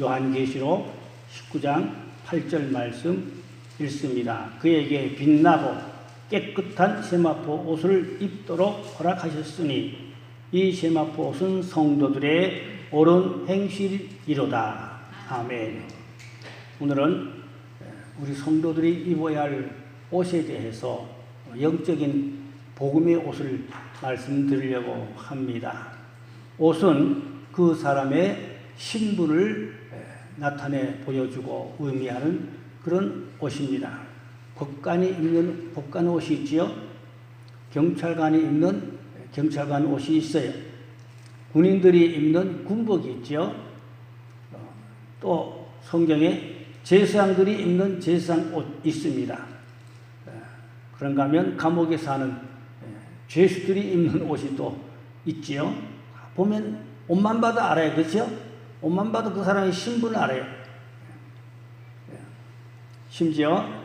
요한계시록 19장 8절 말씀 읽습니다. 그에게 빛나고 깨끗한 세마포 옷을 입도록 허락하셨으니 이 세마포 옷은 성도들의 옳은 행실이로다. 아멘. 오늘은 우리 성도들이 입어야 할 옷에 대해서 영적인 복음의 옷을 말씀드리려고 합니다. 옷은 그 사람의 신분을 나타내 보여주고 의미하는 그런 옷입니다. 법관이 입는 법관 옷이 있지요. 경찰관이 입는 경찰관 옷이 있어요. 군인들이 입는 군복이 있지요. 또 성경에 제사장들이 입는 제사장 옷 있습니다. 그런가 하면 감옥에 사는 죄수들이 입는 옷이 또 있지요. 보면 옷만 봐도 알아요. 그렇죠? 옷만 봐도 그 사람의 신분을 알아요. 심지어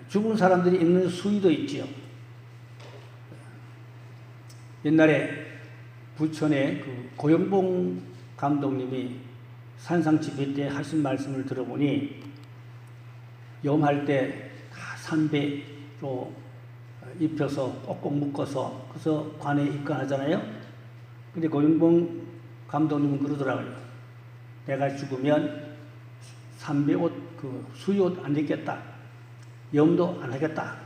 죽은 사람들이 입는 수의도 있지요. 옛날에 부천의 그 고영봉 감독님이 산상 집회 때 하신 말씀을 들어보니 염할 때 다 삼배로 입혀서 꼭꼭 묶어서 그래서 관에 입관하잖아요. 근데 고영봉 감독님은 그러더라고요. 내가 죽으면 삼배 옷, 그 수의 옷 안 입겠다. 염도 안 하겠다.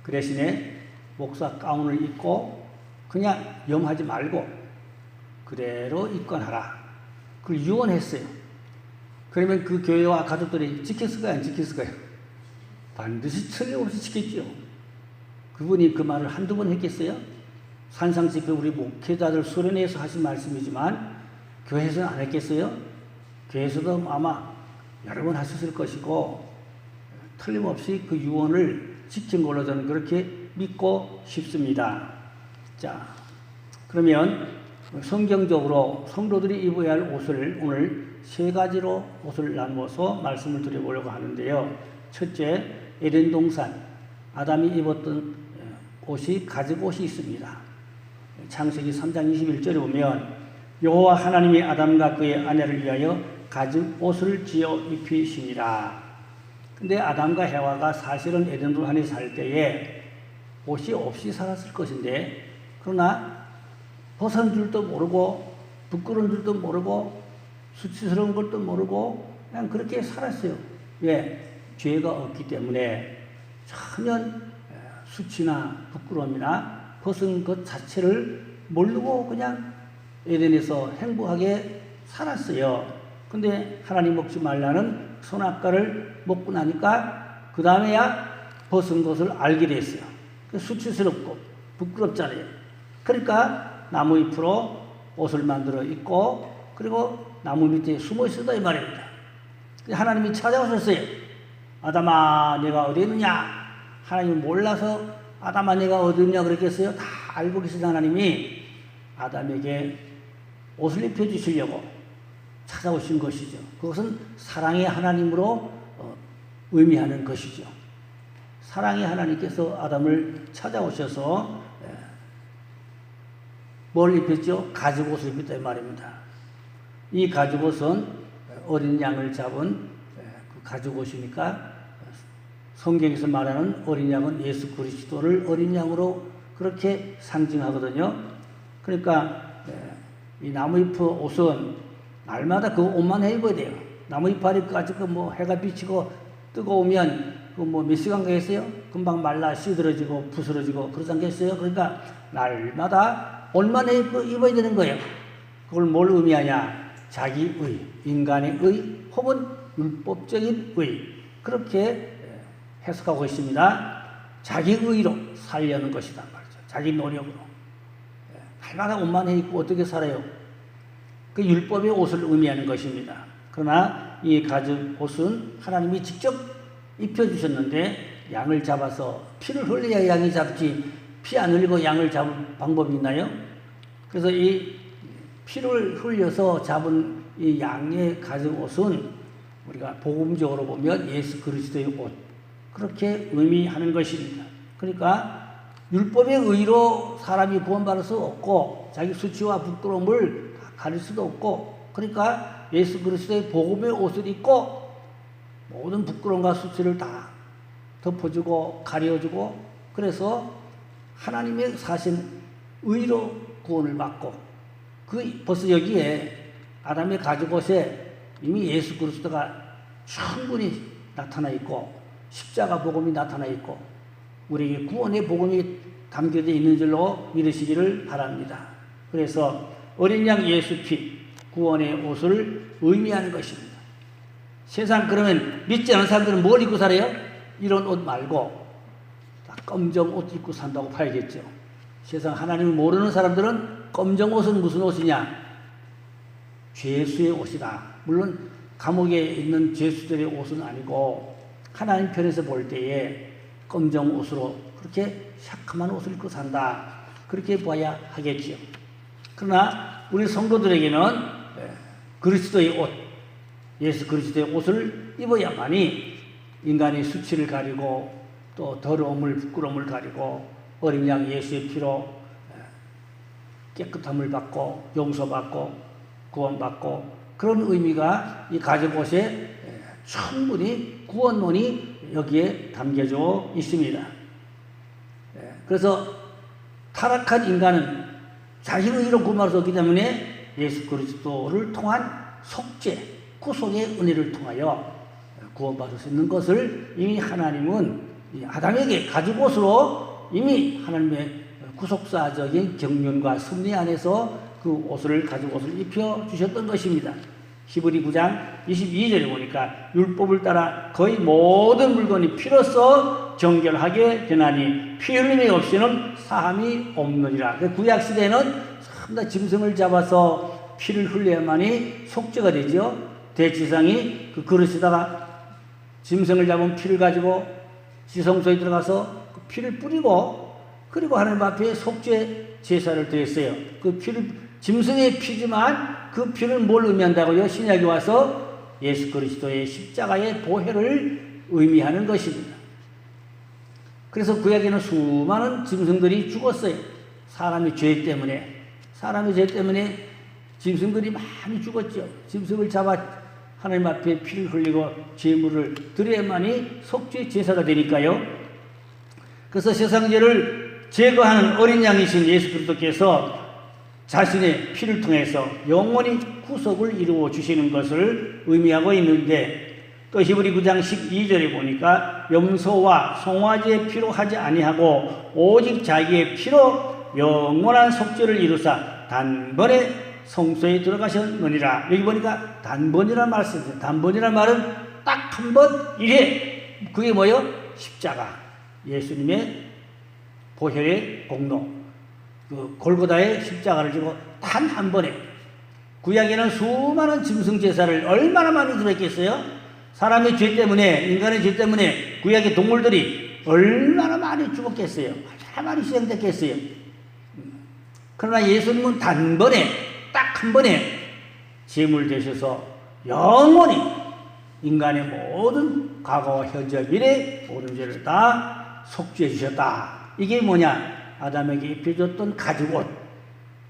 그 대신에 목사 가운을 입고 그냥 염하지 말고 그대로 입관하라. 그걸 유언했어요. 그러면 그 교회와 가족들이 지켰을까요? 안 지켰을까요? 반드시 틀림없이 지켰지요. 그분이 그 말을 한두 번 했겠어요? 산상 집회 우리 목회자들 수련회에서 하신 말씀이지만 교회에서는 안 했겠어요? 교회에서도 아마 여러 번 하셨을 것이고 틀림없이 그 유언을 지킨 걸로 저는 그렇게 믿고 싶습니다. 자, 그러면 성경적으로 성도들이 입어야 할 옷을 오늘 세 가지로 옷을 나누어서 말씀을 드려보려고 하는데요. 첫째, 에덴 동산 아담이 입었던 옷이 가죽옷이 있습니다. 창세기 3장 21절에 보면 여호와 하나님이 아담과 그의 아내를 위하여 가죽옷을 지어 입히시니라. 근데 아담과 해와가 사실은 에덴 동산에 살 때에 옷이 없이 살았을 것인데 그러나 벗은 줄도 모르고 부끄러운 줄도 모르고 수치스러운 것도 모르고 그냥 그렇게 살았어요. 왜? 죄가 없기 때문에 전혀 수치나 부끄러움이나 벗은 것 자체를 모르고 그냥 에덴에서 행복하게 살았어요. 근데 하나님 먹지 말라는 선악과를 먹고 나니까 그 다음에야 벗은 것을 알게 됐어요. 수치스럽고 부끄럽잖아요. 그러니까 나무 잎으로 옷을 만들어 입고 그리고 나무 밑에 숨어 있었다 이 말입니다. 하나님이 찾아오셨어요. 아담아 내가 어디 있느냐? 하나님이 몰라서 아담아 내가 어디 있느냐 그랬겠어요? 다 알고 계신 하나님이 아담에게 옷을 입혀주시려고 찾아오신 것이죠. 그것은 사랑의 하나님으로 의미하는 것이죠. 사랑의 하나님께서 아담을 찾아오셔서 뭘 입혔죠? 가죽옷을 입혔다 이 말입니다. 이 가죽옷은 어린 양을 잡은 그 가죽옷이니까 성경에서 말하는 어린 양은 예수 그리스도를 어린 양으로 그렇게 상징하거든요. 그러니까 이 나무잎 옷은 날마다 그 옷만 해 입어야 돼요. 나무잎알이 가지고 뭐 해가 비치고 뜨거우면 그 뭐 몇 시간 가겠어요? 금방 말라 시들어지고 부스러지고 그러지 않겠어요? 그러니까 날마다 옷만 해 입어야 되는 거예요. 그걸 뭘 의미하냐? 자기의, 인간의 의 혹은 율법적인 의 그렇게 해석하고 있습니다. 자기 의로 살려는 것이다 말이죠. 자기 노력으로. 날마다 옷만 해 입고 어떻게 살아요? 그 율법의 옷을 의미하는 것입니다. 그러나 이 가죽 옷은 하나님이 직접 입혀주셨는데 양을 잡아서 피를 흘려야 양이 잡지 피 안 흘리고 양을 잡을 방법이 있나요? 그래서 이 피를 흘려서 잡은 이 양의 가죽 옷은 우리가 복음적으로 보면 예수 그리스도의 옷 그렇게 의미하는 것입니다. 그러니까 율법의 의로 사람이 구원받을 수 없고 자기 수치와 부끄러움을 가릴 수도 없고 그러니까 예수 그리스도의 복음의 옷을 입고 모든 부끄러움과 수치를 다 덮어주고 가려주고, 그래서 하나님의 사신 의로 구원을 받고, 벌써 여기에 아담의 가죽옷에 이미 예수 그리스도가 충분히 나타나 있고 십자가 복음이 나타나 있고 우리에게 구원의 복음이 담겨져 있는 줄로 믿으시기를 바랍니다. 그래서 어린 양 예수 피, 구원의 옷을 의미하는 것입니다. 세상 그러면 믿지 않은 사람들은 뭘 입고 살아요? 이런 옷 말고 다 검정 옷 입고 산다고 봐야겠죠. 세상 하나님을 모르는 사람들은 검정 옷은 무슨 옷이냐? 죄수의 옷이다. 물론 감옥에 있는 죄수들의 옷은 아니고 하나님 편에서 볼 때에 검정 옷으로 그렇게 샤크한 옷을 입고 산다. 그렇게 봐야 하겠죠. 그러나 우리 성도들에게는 그리스도의 옷, 예수 그리스도의 옷을 입어야만이 인간의 수치를 가리고 또 더러움을, 부끄러움을 가리고 어린 양 예수의 피로 깨끗함을 받고 용서받고 구원받고, 그런 의미가 이 가죽옷에 충분히 구원론이 여기에 담겨져 있습니다. 그래서 타락한 인간은 자신의 의로 구원할 수 없기 때문에 예수 그리스도를 통한 속죄, 구속의 은혜를 통하여 구원받을 수 있는 것을 이미 하나님은 아담에게 가죽옷으로 이미 하나님의 구속사적인 경륜과 섭리 안에서 그 옷을 가죽옷을 입혀 주셨던 것입니다. 히브리 9장 22절에 보니까 율법을 따라 거의 모든 물건이 피로써 정결하게 되나니 피 흘림이 없이는 사함이 없느니라. 구약시대에는 참다 짐승을 잡아서 피를 흘려야만이 속죄가 되죠. 대지상이 그 그릇에다가 짐승을 잡은 피를 가지고 지성소에 들어가서 그 피를 뿌리고, 그리고 하나님 앞에 속죄 제사를 드렸어요. 그 피를, 짐승의 피지만 그 피를 뭘 의미한다고요? 신약에 와서 예수 그리스도의 십자가의 보혈을 의미하는 것입니다. 그래서 구약에는 수많은 짐승들이 죽었어요. 사람의 죄 때문에. 사람의 죄 때문에 짐승들이 많이 죽었죠. 짐승을 잡아 하나님 앞에 피를 흘리고 제물을 드려야만이 속죄 제사가 되니까요. 그래서 세상 죄를 제거하는 어린 양이신 예수 그리스도께서 자신의 피를 통해서 영원히 구속을 이루어 주시는 것을 의미하고 있는데, 또 히브리 9장 12절에 보니까 염소와 송아지의 피로 하지 아니하고 오직 자기의 피로 영원한 속죄를 이루사 단번에 성소에 들어가셨느니라. 여기 보니까 단번이라는 말씀이죠. 단번이라는 말은 딱 한 번 이래. 그게 뭐예요? 십자가. 예수님의 보혈의 공로. 그 골고다의 십자가를 지고 단 한 번에. 구약에는 수많은 짐승 제사를 얼마나 많이 들었겠어요? 사람의 죄 때문에, 인간의 죄 때문에 구약의 동물들이 얼마나 많이 죽었겠어요? 얼마나 많이 희생됐겠어요? 그러나 예수님은 단번에, 딱 한 번에 제물 되셔서 영원히 인간의 모든 과거와 현재 미래 모든 죄를 다 속죄해 주셨다. 이게 뭐냐? 아담에게 입혀줬던 가죽옷.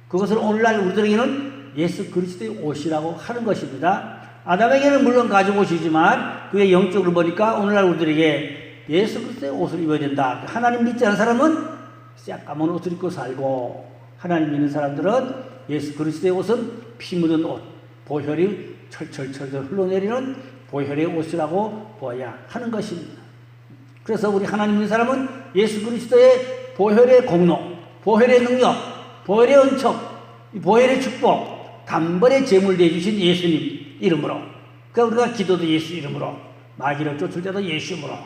그것을 오늘날 우리들에게는 예수 그리스도의 옷이라고 하는 것입니다. 아담에게는 물론 가죽옷이지만 그게 영적으로 보니까 오늘날 우리들에게 예수 그리스도의 옷을 입어야 된다. 하나님 믿지 않은 사람은 새까만 옷을 입고 살고, 하나님 믿는 사람들은 예수 그리스도의 옷은 피 묻은 옷, 보혈이 철철철철 흘러내리는 보혈의 옷이라고 보아야 하는 것입니다. 그래서 우리 하나님 믿는 사람은 예수 그리스도의 보혈의 공로, 보혈의 능력, 보혈의 은총, 보혈의 축복, 단번에 제물되어 주신 예수님 이름으로, 그러니까 우리가 기도도 예수 이름으로, 마귀를 쫓을 때도 예수 이름으로,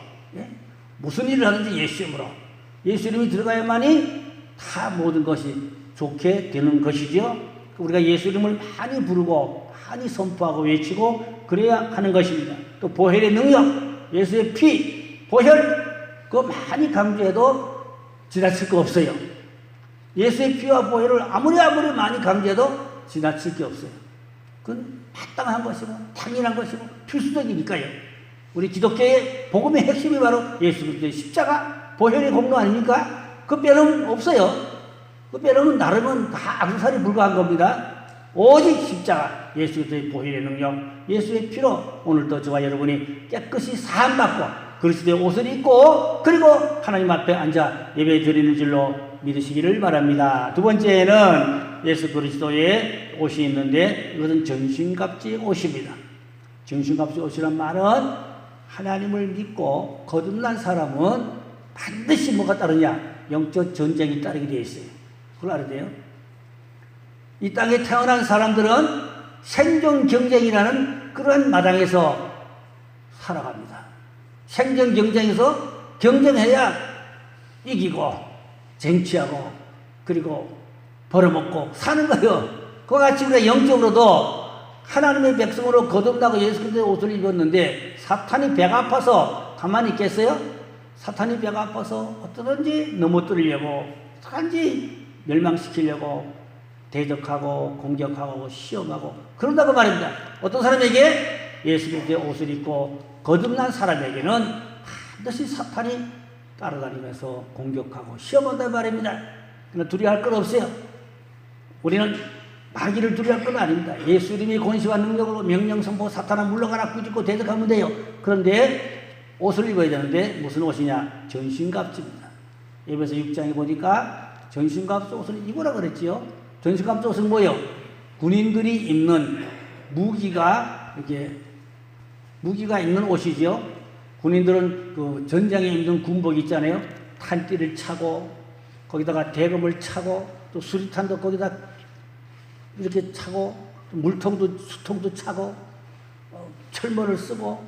무슨 일을 하든지 예수 이름으로, 예수 이름이 들어가야만이 다 모든 것이 좋게 되는 것이죠. 우리가 예수 이름을 많이 부르고 많이 선포하고 외치고 그래야 하는 것입니다. 또 보혈의 능력, 예수의 피, 보혈, 그거 많이 강조해도 지나칠 거 없어요. 예수의 피와 보혈을 아무리 많이 강조해도 지나칠 게 없어요. 그건 마땅한 것이고 당연한 것이고 필수적이니까요. 우리 기독교의 복음의 핵심이 바로 예수 그리스도의 십자가, 보혈의 공로 아닙니까? 그 빼놓으면 없어요. 그 빼놓으면 나름은 다 악세사리 불과한 겁니다. 오직 십자가, 예수 그리스도의 보혈의 능력, 예수의 피로 오늘도 저와 여러분이 깨끗이 사함받고 그리스도의 옷을 입고 그리고 하나님 앞에 앉아 예배 드리는 줄로 믿으시기를 바랍니다. 두 번째는 예수 그리스도의 옷이 있는데 이것은 전신갑주의 옷입니다. 전신갑주의 옷이란 말은 하나님을 믿고 거듭난 사람은 반드시 뭐가 따르냐? 영적 전쟁이 따르게 되어 있어요. 그걸 알아야 돼요. 이 땅에 태어난 사람들은 생존 경쟁이라는 그런 마당에서 살아갑니다. 생존 경쟁에서 경쟁해야 이기고 쟁취하고 그리고 벌어먹고 사는 거예요. 그와 같이 우리가 영적으로도 하나님의 백성으로 거듭나고 예수 그리스도의 옷을 입었는데 사탄이 배가 아파서 가만히 있겠어요? 사탄이 배가 아파서 어떠든지 넘어뜨리려고 어떠든지 멸망시키려고 대적하고 공격하고 시험하고 그런다고 말입니다. 어떤 사람에게 예수 그리스도의 옷을 입고 거듭난 사람에게는 반드시 사탄이 따라다니면서 공격하고 시험한단 말입니다. 그러나 두려워할 건 없어요. 우리는 마귀를 두려워할 건 아닙니다. 예수 이름의 권세와 능력으로 명령 선포 사탄아 물러가라 꾸짖고 대적하면 돼요. 그런데 옷을 입어야 되는데 무슨 옷이냐? 전신갑주입니다. 에베소 6장에 보니까 전신갑주 옷을 입으라 그랬지요. 전신갑주 옷은 뭐예요? 군인들이 입는 무기가 있는 옷이죠. 군인들은 그 전장에 입는 군복 있잖아요. 탄띠를 차고 거기다가 대검을 차고 또 수리탄도 거기다 이렇게 차고 물통도 수통도 차고 철문을 쓰고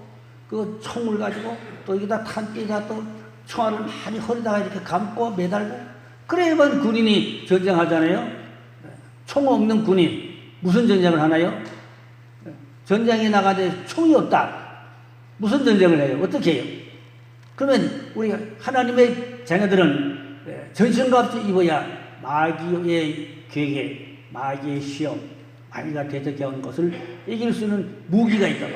그 총을 가지고 또 여기다 탄띠에다 또 총알을 많이 허리다가 이렇게 감고 매달고 그래야만 군인이 전쟁하잖아요. 총 없는 군인 무슨 전쟁을 하나요? 전장에 나가는데 총이 없다. 무슨 전쟁을 해요? 어떻게 해요? 그러면 우리 하나님의 자녀들은 전신갑주 입어야 마귀의 계계, 마귀의 시험, 마귀가 대적해온 것을 이길 수 있는 무기가 있다.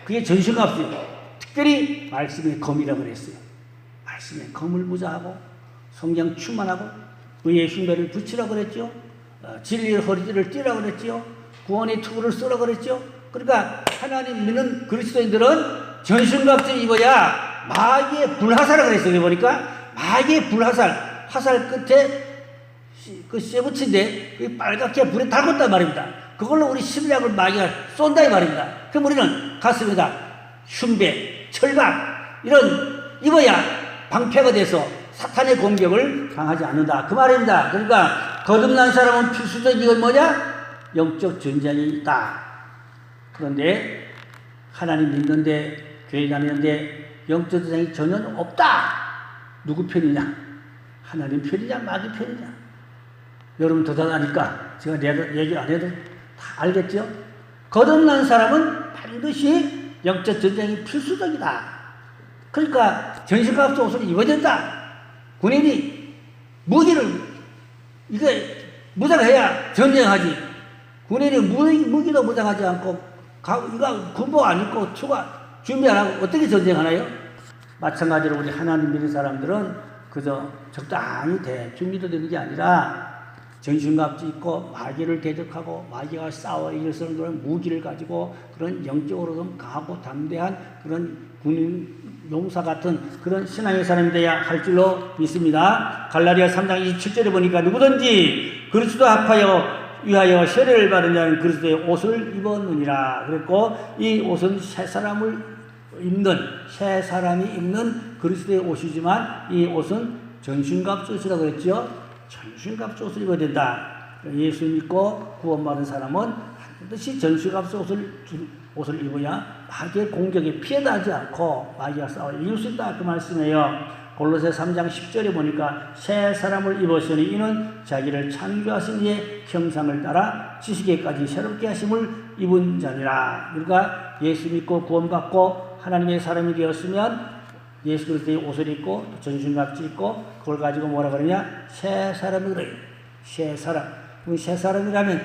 그게 전신갑주예요. 특별히 말씀의 검이라고 그랬어요. 말씀의 검을 무자하고 성경 충만하고 의의 흉배를 붙이라고 그랬죠. 진리의 허리띠를 띠라고 그랬죠. 구원의 투구를 쓰라고 그랬죠. 그러니까 하나님 믿는 그리스도인들은 전신갑주 입어야 마귀의 불화살을 그랬어요. 보니까 마귀의 불화살, 화살 끝에 그 쇠붙인데 그 빨갛게 불에 달궜단 말입니다. 그걸로 우리 심리학을 마귀가 쏜다 이 말입니다. 그럼 우리는 가슴에다 흉배, 철갑 이런 입어야 방패가 돼서 사탄의 공격을 당하지 않는다 그 말입니다. 그러니까 거듭난 사람은 필수적인 뭐냐? 영적 전쟁이 있다. 그런데 하나님 믿는데 교회 다니는데 영적 전쟁이 전혀 없다. 누구 편이냐? 하나님 편이냐? 마귀 편이냐? 여러분 대단하니까 제가 얘기 안 해도 다 알겠죠? 거듭난 사람은 반드시 영적 전쟁이 필수적이다. 그러니까 전신갑주 옷을 입어야 된다. 군인이 무기를 이게 무장해야 전쟁하지. 군인이 무기도 무장하지 않고 이거 군복 안 입고 추가 준비 안 하고 어떻게 전쟁하나요? 마찬가지로 우리 하나님 믿는 사람들은 그저 적당히 대충 믿어야 되는 게 아니라 전신갑주 입고 마귀를 대적하고 마귀가 싸워 이길 수 있는 그런 무기를 가지고 그런 영적으로도 강하고 담대한 그런 군인 용사 같은 그런 신앙의 사람이 되어야 할 줄로 믿습니다. 갈라디아 3장 27절에 보니까 누구든지 그리스도 합하여 위하여 세례를 받은 자는 그리스도의 옷을 입었느니라 그랬고 이 옷은 새 사람이 입는 그리스도의 옷이지만 이 옷은 전신갑주 옷이라고 그랬죠. 전신갑주 옷을 입어야 된다. 예수 믿고 구원받은 사람은 반드시 전신갑주 옷을 입어야 마귀의 공격에 피해나지 않고 마귀와 싸워 이길 수 있다 그 말씀이에요. 골로새 3장 10절에 보니까 새 사람을 입었으니 이는 자기를 창조하신 이의 형상을 따라 지식에까지 새롭게 하심을 입은 자니라. 그러니까 예수 믿고 구원받고 하나님의 사람이 되었으면 예수 그리스도의 옷을 입고 전신갑주 입고 그걸 가지고 뭐라 그러냐? 새 사람이 그래요. 새 사람. 새 사람이라면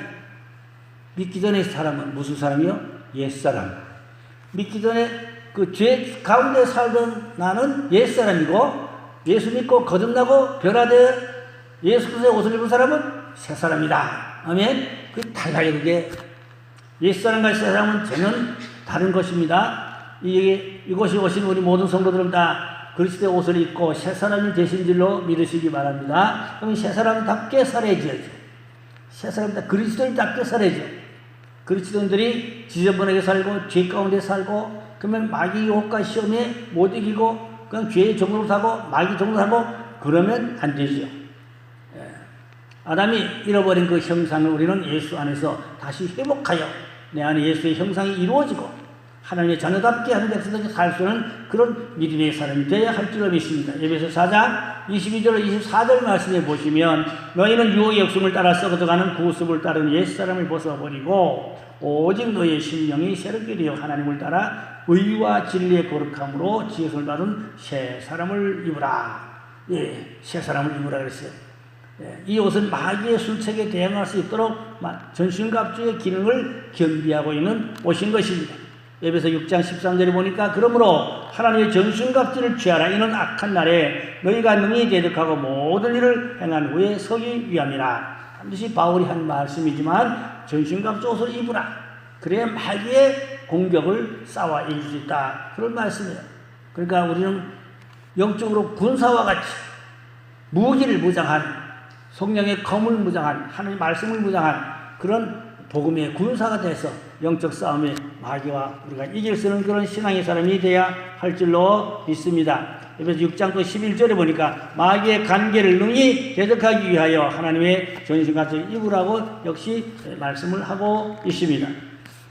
믿기 전의 사람은 무슨 사람이요? 옛사람. 믿기 전에 그 죄 가운데 살던 나는 옛사람이고 예수 믿고 거듭나고 변화되어 예수 그리스도의 옷을 입은 사람은 새 사람이다. 아멘. 그 달라요. 그게 옛사람과 새 사람은 전혀 다른 것입니다. 이곳이 오신 우리 모든 성도들은 다 그리스도의 옷을 입고 새 사람이 되신 줄로 믿으시기 바랍니다. 그럼 새 사람답게 살아야죠. 새 사람답게 그리스도인답게 살아야죠. 그리스도인들이 지저분하게 살고 죄 가운데 살고 그러면 마귀 유혹과 시험에 못 이기고 그냥 죄의 종으로 사고 마귀 종으로 사고 그러면 안 되죠. 아담이 잃어버린 그 형상을 우리는 예수 안에서 다시 회복하여 내 안에 예수의 형상이 이루어지고 하나님의 자녀답게 하는 백성들이 살 수 있는 그런 믿음의 사람이 되어야 할 줄로 믿습니다. 에베소 4장 22절 24절 말씀에 보시면 너희는 유혹의 욕심을 따라 썩어져가는 구습을 따른 옛사람을 벗어버리고 오직 너희의 심령이 새롭게 되어 하나님을 따라 의와 진리의 거룩함으로 지혜를 받은 새 사람을 입으라. 예, 새 사람을 입으라 그랬어요. 이 옷은 마귀의 술책에 대항할 수 있도록 전신갑주의 기능을 겸비하고 있는 옷인 것입니다. 에베소 6장 13절에 보니까 그러므로 하나님의 전신갑주를 취하라. 이는 악한 날에 너희가 능히 대적하고 모든 일을 행한 후에 서기 위함이라. 반드시 바울이 한 말씀이지만 전신갑주 옷을 입으라. 그래야 마귀의 공격을 싸워 이길 수 있다. 그런 말씀이에요. 그러니까 우리는 영적으로 군사와 같이 무기를 무장한 성령의 검을 무장한 하나님의 말씀을 무장한 그런 복음의 군사가 돼서 영적 싸움에 마귀와 우리가 이길 수 있는 그런 신앙의 사람이 돼야 할 줄로 믿습니다. 에베소 6장 11절에 보니까 마귀의 관계를 능히 대적하기 위하여 하나님의 전신갑주를 입으라고 역시 말씀을 하고 있습니다.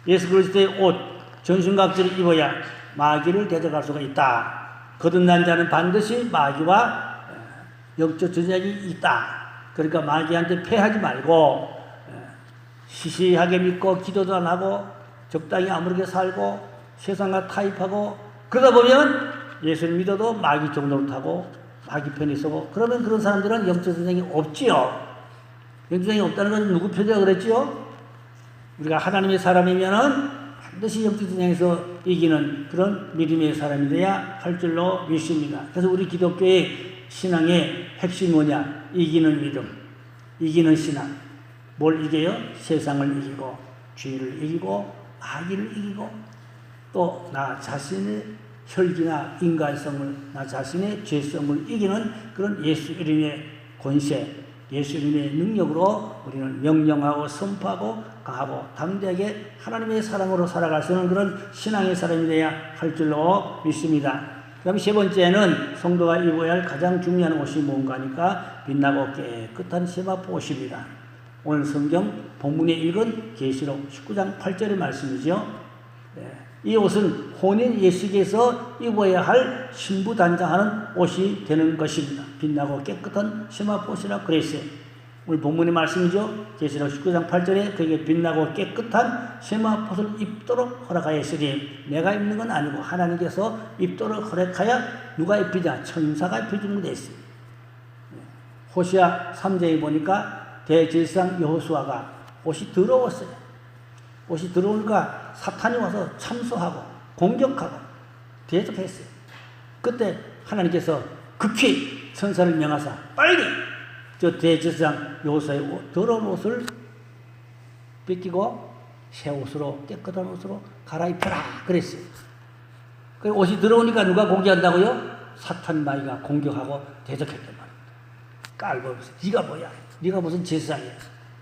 예수 그리스도의 옷 전신갑주를 입어야 마귀를 대적할 수가 있다. 거듭난 자는 반드시 마귀와 영적 전쟁이 있다. 그러니까 마귀한테 패하지 말고 시시하게 믿고 기도도 안 하고 적당히 아무렇게 살고 세상과 타협하고 그러다 보면 예수를 믿어도 마귀 종로를 타고 마귀 편에 서고 그러면 그런 사람들은 영적 전쟁이 없지요. 영적 전쟁이 없다는 건 누구 편이라고 그랬지요? 우리가 하나님의 사람이면은 반드시 영적 전쟁에서 이기는 그런 믿음의 사람이 돼야 할 줄로 믿습니다. 그래서 우리 기독교의 신앙의 핵심이 뭐냐? 이기는 믿음, 이기는 신앙. 뭘 이겨요? 세상을 이기고 죄를 이기고 마귀를 이기고 또 나 자신의 혈기나 인간성을 나 자신의 죄성을 이기는 그런 예수 이름의 권세, 예수 이름의 능력으로 우리는 명령하고 선포하고 강하고 담대하게 하나님의 사랑으로 살아갈 수 있는 그런 신앙의 사람이 되어야 할 줄로 믿습니다. 그다음 세 번째는 성도가 입어야 할 가장 중요한 옷이 뭔가 하니까 빛나고 깨끗한 세마포 옷입니다. 오늘 성경 본문에 읽은 계시록 19장 8절의 말씀이죠. 이 옷은 혼인 예식에서 입어야 할 신부 단장하는 옷이 되는 것입니다. 빛나고 깨끗한 세마포 옷이라 그랬어요. 오늘 본문의 말씀이죠. 계시록 19장 8절에 그에게 빛나고 깨끗한 세마포 옷을 입도록 허락하였으니 내가 입는 건 아니고 하나님께서 입도록 허락하여 누가 입히자? 천사가 입혀준 데 있어요. 호시아 3장에 보니까 대제사장 여호수아가 옷이 더러웠어요. 옷이 더러우니까 사탄이 와서 참소하고 공격하고 대적했어요. 그때 하나님께서 급히 천사를 명하사 빨리 저 대제사장 여호수아의 더러운 옷을 뺏기고 새 옷으로 깨끗한 옷으로 갈아입혀라 그랬어요. 그 옷이 더러우니까 누가 공격한다고요? 사탄 마귀가 공격하고 대적했단 말이에요. 깔보면서 네가 뭐야? 네가 무슨 제사장이야?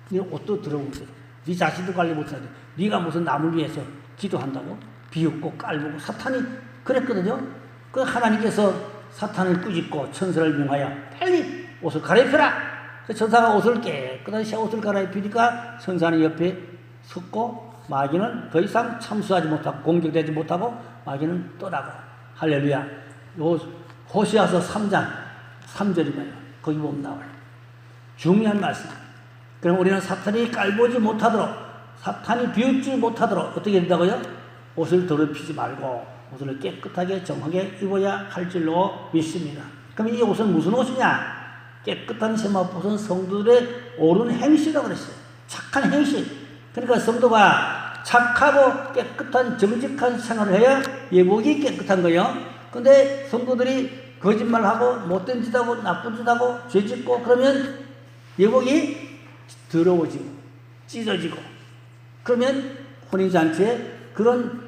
네 옷도 더러운데 네 자신도 관리 못하는데 네가 무슨 남을 위해서 기도한다고? 비웃고 깔보고 사탄이 그랬거든요. 그 하나님께서 사탄을 꾸짖고 천사를 명하여 빨리 옷을 갈아입혀라. 그 천사가 옷을 깨끗한 새 옷을 갈아입히니까 천사는 옆에 섰고 마귀는 더 이상 참수하지 못하고 공격되지 못하고 마귀는 떠나고 할렐루야. 호시아서 3장 3절이면 거기 보면 나와요. 중요한 말씀. 그럼 우리는 사탄이 깔보지 못하도록 사탄이 비웃지 못하도록 어떻게 된다고요? 옷을 더럽히지 말고 옷을 깨끗하게 정하게 입어야 할 줄로 믿습니다. 그럼 이 옷은 무슨 옷이냐? 깨끗한 세마포 옷은 성도들의 옳은 행실이라고 그랬어요. 착한 행실. 그러니까 성도가 착하고 깨끗한 정직한 생활을 해야 예복이 깨끗한 거예요. 근데 성도들이 거짓말하고 못된 짓하고 나쁜 짓하고 죄짓고 그러면 예복이 더러워지고 찢어지고 그러면 혼인잔치에 그런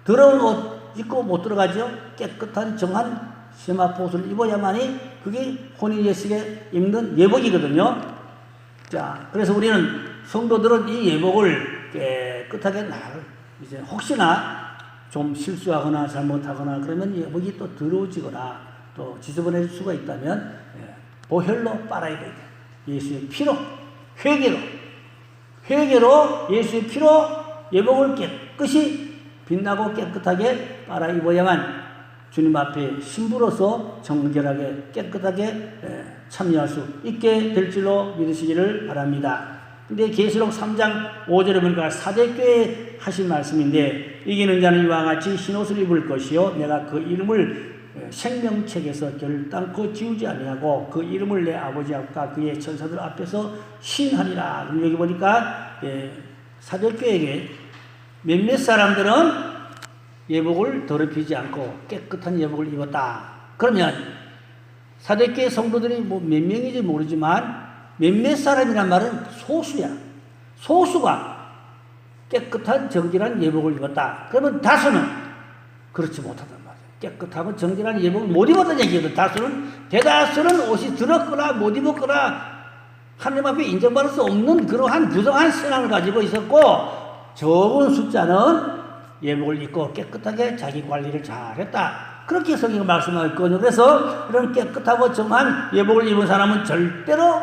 더러운 옷 입고 못 들어가죠. 깨끗한 정한 세마포 옷을 입어야만이 그게 혼인 예식에 입는 예복이거든요. 자, 그래서 우리는 성도들은 이 예복을 깨끗하게 이제 혹시나 좀 실수하거나 잘못하거나 그러면 예복이 또 더러워지거나 또 지저분해질 수가 있다면 보혈로 빨아입어야 돼. 예수의 피로, 회개로 예수의 피로 예복을 깨끗이 빛나고 깨끗하게 빨아입어야만 주님 앞에 신부로서 정결하게 깨끗하게 참여할 수 있게 될 줄로 믿으시기를 바랍니다. 근데 계시록 3장 5절에 보니까 사대교회 하신 말씀인데 이기는 자는 이와 같이 흰옷을 입을 것이요 내가 그 이름을 생명책에서 결단코 지우지 아니하고 그 이름을 내 아버지 앞과 그의 천사들 앞에서 신하리라. 여기 보니까 사대교회에 몇몇 사람들은 예복을 더럽히지 않고 깨끗한 예복을 입었다. 그러면 사대교회 성도들이 뭐 몇 명인지 모르지만 몇몇 사람이란 말은 소수야. 소수가 깨끗한 정결한 예복을 입었다. 그러면 다수는 그렇지 못하단 말이야. 깨끗하고 정결한 예복을 못 입었다는 얘기거든. 대다수는 옷이 더럽거나 못 입었거나 하나님 앞에 인정받을 수 없는 그러한 부정한 신앙을 가지고 있었고 적은 숫자는 예복을 입고 깨끗하게 자기 관리를 잘했다. 그렇게 성경이 말씀하고 있거든요. 그래서 이런 깨끗하고 정한 예복을 입은 사람은 절대로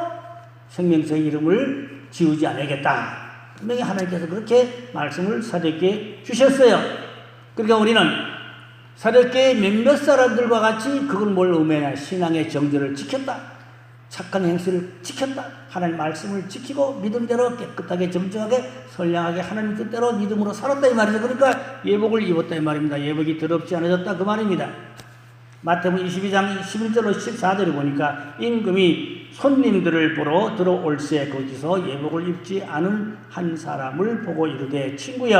생명책의 이름을 지우지 않아야겠다. 분명히 하나님께서 그렇게 말씀을 사도에게 주셨어요. 그러니까 우리는 사도교회 몇몇 사람들과 같이 그건 뭘 의미하냐. 신앙의 정절을 지켰다. 착한 행실을 지켰다. 하나님 말씀을 지키고 믿음대로 깨끗하게 점정하게 선량하게 하나님 뜻대로 믿음으로 살았다 이 말이죠. 그러니까 예복을 입었다 이 말입니다. 예복이 더럽지 않아졌다 그 말입니다. 마태복음 22장 11절로 14절에 보니까 임금이 손님들을 보러 들어올새 거기서 예복을 입지 않은 한 사람을 보고 이르되 친구여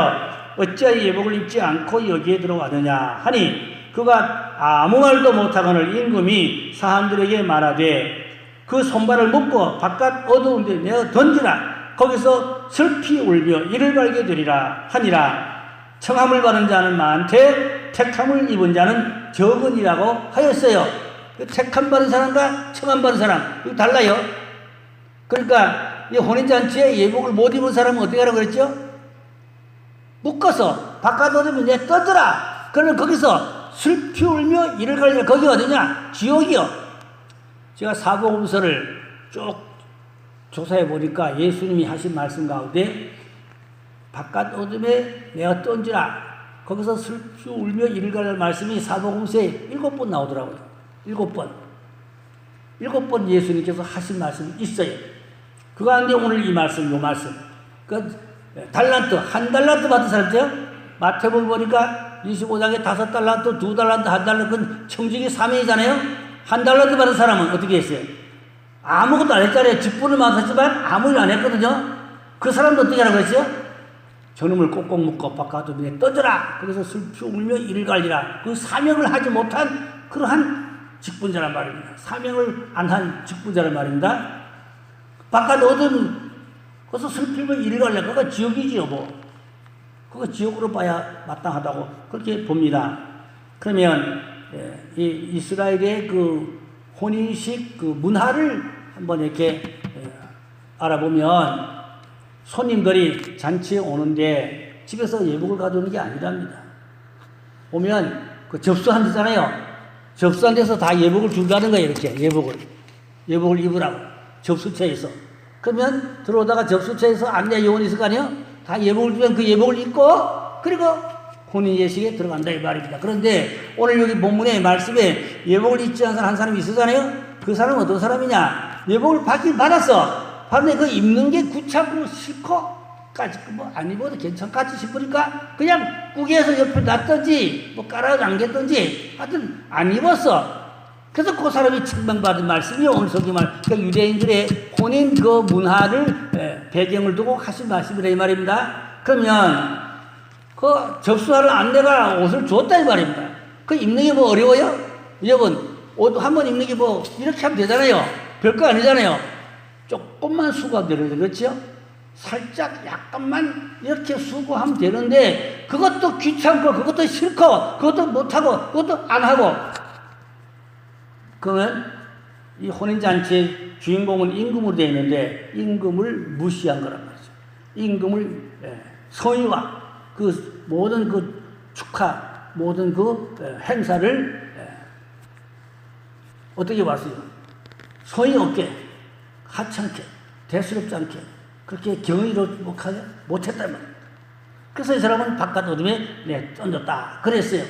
어찌하여 예복을 입지 않고 여기에 들어왔느냐 하니 그가 아무 말도 못하거늘 임금이 사람들에게 말하되 그 손발을 묶고 바깥 어두운 데 내어 던지라. 거기서 슬피 울며 이를 갈게 되리라 하니라. 청함을 받은 자는 많되 택함을 입은 자는 적으니라고 하였어요. 택함 받은 사람과 청함 받은 사람 이거 달라요. 그러니까 이 혼인잔치에 예복을 못 입은 사람은 어떻게 하라고 그랬죠? 묶어서 바깥 어두운 데 던져라. 그러면 거기서 슬피 울며 이를 갈게. 거기 어디냐? 지옥이요. 제가 사복음서를 쭉 조사해 보니까 예수님이 하신 말씀 가운데 바깥 어둠에 내가 던지라. 거기서 슬피 울며 이를 갈라는 말씀이 사복음서에 7번 나오더라고요. 7번. 7번 예수님께서 하신 말씀이 있어요. 그 가운데 오늘 이 말씀, 요 말씀. 그 달란트, 한 달란트 받은 사람 있죠? 마태복음 보니까 25장에 5달란트, 2달란트, 1달란트, 그건 청지기 3회이잖아요? 한 달란트 받은 사람은 어떻게 했어요? 아무것도 안 했잖아요. 직분을 맡았지만 아무 일 안 했거든요. 그 사람도 어떻게 하라고 했어요? 저놈을 꼭꼭 묶어 바깥 어둠에 던져라. 그래서 슬피 울며 이를 갈리라. 그 사명을 하지 못한 그러한 직분자란 말입니다. 사명을 안 한 직분자란 말입니다. 바깥 어둠 거기서 슬피 울며 이를 갈리라. 그거 지옥이지요 뭐. 그거 지옥으로 봐야 마땅하다고 그렇게 봅니다. 그러면 이 이스라엘의 그 혼인식 그 문화를 한번 이렇게 알아보면 손님들이 잔치에 오는데 집에서 예복을 가져오는 게 아니랍니다. 오면 그 접수한 데잖아요. 접수한 데서 다 예복을 준다는 거예요. 이렇게 예복을 입으라고 접수처에서. 그러면 들어오다가 접수처에서 안내 요원이 있을 거 아니에요. 다 예복을 주면 그 예복을 입고 그리고 혼인 예식에 들어간다 이 말입니다. 그런데 오늘 여기 본문의 말씀에 예복을 입지 않은 한 사람이 있었잖아요. 그 사람은 어떤 사람이냐? 예복을 받긴 받았어. 받는데 그 입는 게 구차고 싫고 까짓 뭐 안 입어도 괜찮겠지 싶으니까 그냥 구겨서 옆에 놨든지 뭐 깔아 남겼든지 하여튼 안 입었어. 그래서 그 사람이 책망받은 말씀이 오늘 속이 말, 그러니까 유대인들의 혼인 그 문화를 배경을 두고 하신 말씀이라 이 말입니다. 그러면 그 접수하는 안내가 옷을 줬다 이 말입니다. 그 입는 게 뭐 어려워요? 여러분 옷 한 번 입는 게 뭐 이렇게 하면 되잖아요. 별거 아니잖아요. 조금만 수고하면 되는데, 그렇죠? 살짝 약간만 이렇게 수고하면 되는데, 그것도 귀찮고, 그것도 싫고, 그것도 못하고, 그것도 안 하고. 그러면 이 혼인잔치의 주인공은 임금으로 되어 있는데, 임금을 무시한 거란 말이죠. 임금을, 성의와 그 모든 그 축하, 모든 그 행사를 어떻게 봤어요? 성의 없게, 하찮게, 대수롭지 않게, 그렇게 경의로 못했단 말이에요. 그래서 이 사람은 바깥 어둠에 던졌다. 그랬어요.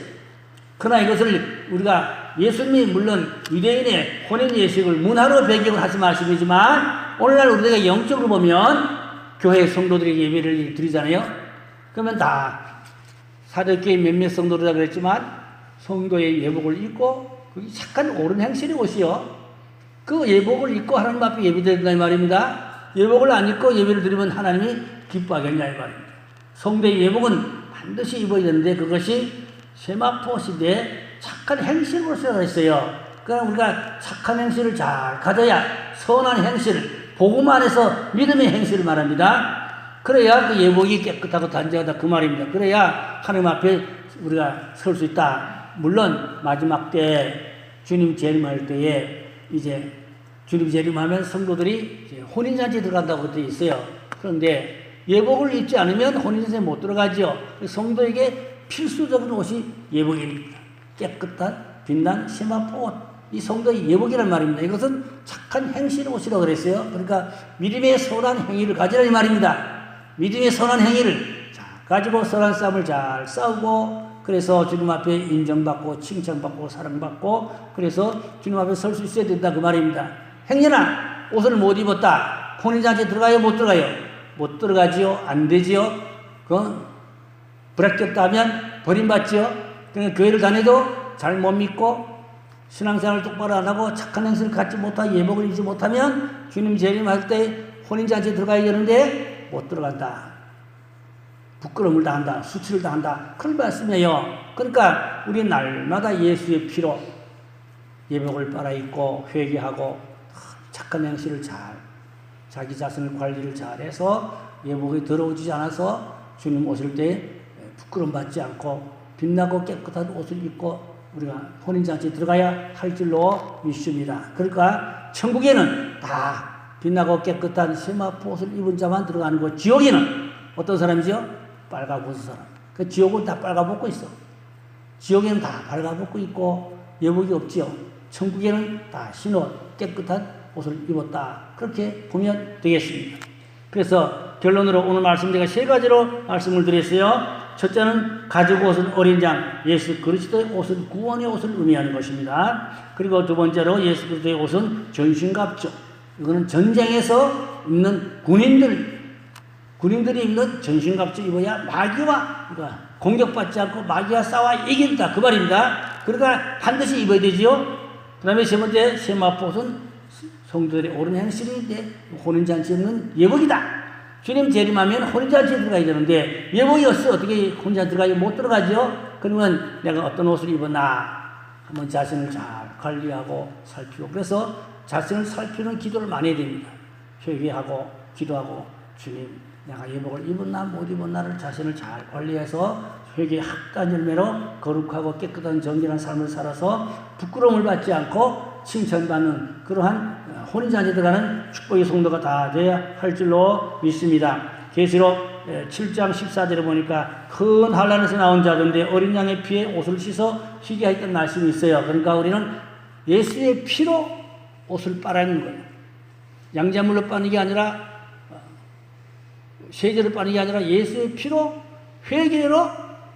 그러나 이것을 우리가 예수님이 물론 유대인의 혼인 예식을 문화로 배경을 하지 말씀이지만, 오늘날 우리가 영적으로 보면 교회 성도들에게 예배를 드리잖아요. 그러면 다 사도교회 몇몇 성도들이라 그랬지만 성도의 예복을 입고 그게 착한 옳은 행실이 옷이요. 그 예복을 입고 하나님 앞에 예배드린다 이 말입니다. 예복을 안 입고 예배를 드리면 하나님이 기뻐하겠냐 이 말입니다. 성도의 예복은 반드시 입어야 되는데 그것이 세마포 시대에 착한 행실으로서 있어요. 그러나 우리가 착한 행실을 잘 가져야 선한 행실, 복음 안에서 믿음의 행실을 말합니다. 그래야 그 예복이 깨끗하고 단정하다 그 말입니다. 그래야 하나님 앞에 우리가 설 수 있다. 물론 마지막 때 주님 재림할 때에 이제 주님 재림하면 성도들이 이제 혼인잔치에 들어간다고 되어 있어요. 그런데 예복을 입지 않으면 혼인잔치에 못 들어가죠. 성도에게 필수적인 옷이 예복입니다. 깨끗한 빛난 세마포 옷. 이 성도의 예복이란 말입니다. 이것은 착한 행실의 옷이라고 그랬어요. 그러니까 믿음의 선한 행위를 가지라는 말입니다. 믿음의 선한 행위를 가지고 선한 싸움을 잘 싸우고, 그래서 주님 앞에 인정받고 칭찬받고 사랑받고, 그래서 주님 앞에 설 수 있어야 된다 그 말입니다. 행여나 옷을 못 입었다. 혼인잔치에 들어가요? 못 들어가요? 못 들어가지요? 안 되지요? 불합격다 하면 버림받지요? 그러니까 교회를 다녀도 잘 못 믿고 신앙생활을 똑바로 안 하고 착한 행실을 갖지 못하고 예복을 입지 못하면 주님 재림할 때 혼인잔치에 들어가야 되는데 못 들어간다. 부끄러움을 당한다. 수치를 당한다. 그런 말씀이에요. 그러니까 우리 날마다 예수의 피로 예복을 빨아입고 회개하고 착한 행실을 잘, 자기 자신을 관리를 잘해서 예복이 더러워지지 않아서 주님 오실 때 부끄러움 받지 않고 빛나고 깨끗한 옷을 입고 우리가 혼인잔치에 들어가야 할 줄로 믿습니다. 그러니까 천국에는 다 빛나고 깨끗한 세마포 옷을 입은 자만 들어가는 거. 지옥에는 어떤 사람이죠? 빨가벗은 사람. 그 지옥은 다 빨가벗고 있어. 지옥에는 다 빨가벗고 있고 예복이 없지요. 천국에는 다 흰옷, 깨끗한 옷을 입었다. 그렇게 보면 되겠습니다. 그래서 결론으로 오늘 말씀 제가 세 가지로 말씀을 드렸어요. 첫째는 가죽 옷은 어린 양, 예수 그리스도의 옷은 구원의 옷을 의미하는 것입니다. 그리고 두 번째로 예수 그리스도의 옷은 전신갑주. 이거는 전쟁에서 입는 군인들이 입는 전신갑주 입어야 마귀와 공격받지 않고 마귀와 싸워 이긴다 그 말입니다. 그러니까 반드시 입어야 되지요. 그 다음에 세 번째 세마포 옷은 성도들의 옳은 행실인데 혼인잔치에 입는 예복이다. 주님 재림하면 혼인잔치에 들어가야 되는데 예복이 없어 어떻게 혼인잔치 들어가요? 못 들어가죠. 그러면 내가 어떤 옷을 입었나 한번 자신을 잘 관리하고 살피고, 그래서 자신을 살피는 기도를 많이 해야 됩니다. 회개하고 기도하고 주님 내가 예복을 입었나 못 입었나를 자신을 잘 관리해서 회개의 합단 열매로 거룩하고 깨끗한 정결한 삶을 살아서 부끄러움을 받지 않고 칭찬받는 그러한 혼인잔치에 들어가는 축복의 성도가 다 되어야 할 줄로 믿습니다. 계시록 7장 14절에 보니까 큰 환난에서 나온 자들인데 어린 양의 피에 옷을 씻어 희게 하였던 말씀이 있어요. 그러니까 우리는 예수의 피로 옷을 빨아는 거예요. 양자물로 빠는 게 아니라 세제로 빠는 게 아니라 예수의 피로 회개로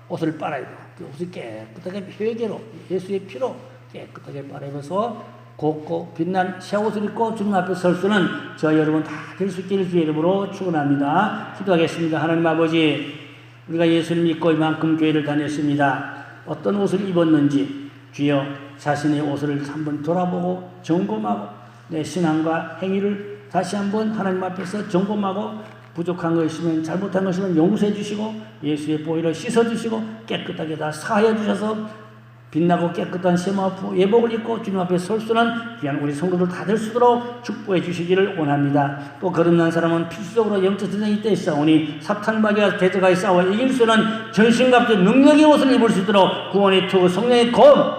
옷을 빨아야 돼요. 그 옷을 깨끗하게 회개로 예수의 피로 깨끗하게 빨아입어서 곱고 빛난 새 옷을 입고 주님 앞에 설 수는 저 여러분 다 될 수 있기를 주의 이름으로 축원합니다. 기도하겠습니다. 하나님 아버지, 우리가 예수를 믿고 이만큼 교회를 다녔습니다. 어떤 옷을 입었는지 주여 자신의 옷을 한번 돌아보고 점검하고 내 신앙과 행위를 다시 한번 하나님 앞에서 점검하고 부족한 것 있으면 잘못한 것 있으면 용서해 주시고 예수의 보혈로 씻어 주시고 깨끗하게 다 사하여 주셔서 빛나고 깨끗한 세마포 예복을 입고 주님 앞에 설 수는 귀한 우리 성도들 다 될 수 있도록 축복해 주시기를 원합니다. 또 거듭난 사람은 필수적으로 영적 전쟁이 때 싸우니 사탄 마귀와 대적하여 싸워 이길 수는 전신갑주 능력의 옷을 입을 수 있도록 구원의 투구 성령의 검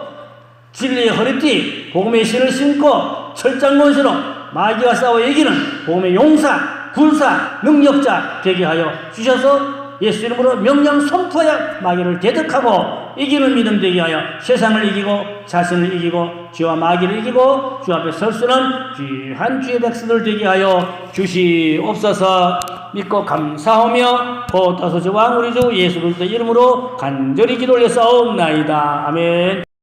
진리의 허리띠 복음의 신을 신고 철장 권세로 마귀와 싸워 이기는 복음의 용사 군사 능력자 되게 하여 주셔서 예수 이름으로 명령 선포하여 마귀를 대적하고 이기는 믿음 되게 하여 세상을 이기고 자신을 이기고 죄와 마귀를 이기고 주 앞에 설 수는 귀한 주의 백성들 되게 하여 주시옵소서. 믿고 감사하며 보다소저 왕 우리 주 예수 그리스도 이름으로 간절히 기도 올려 싸움나이다. 아멘.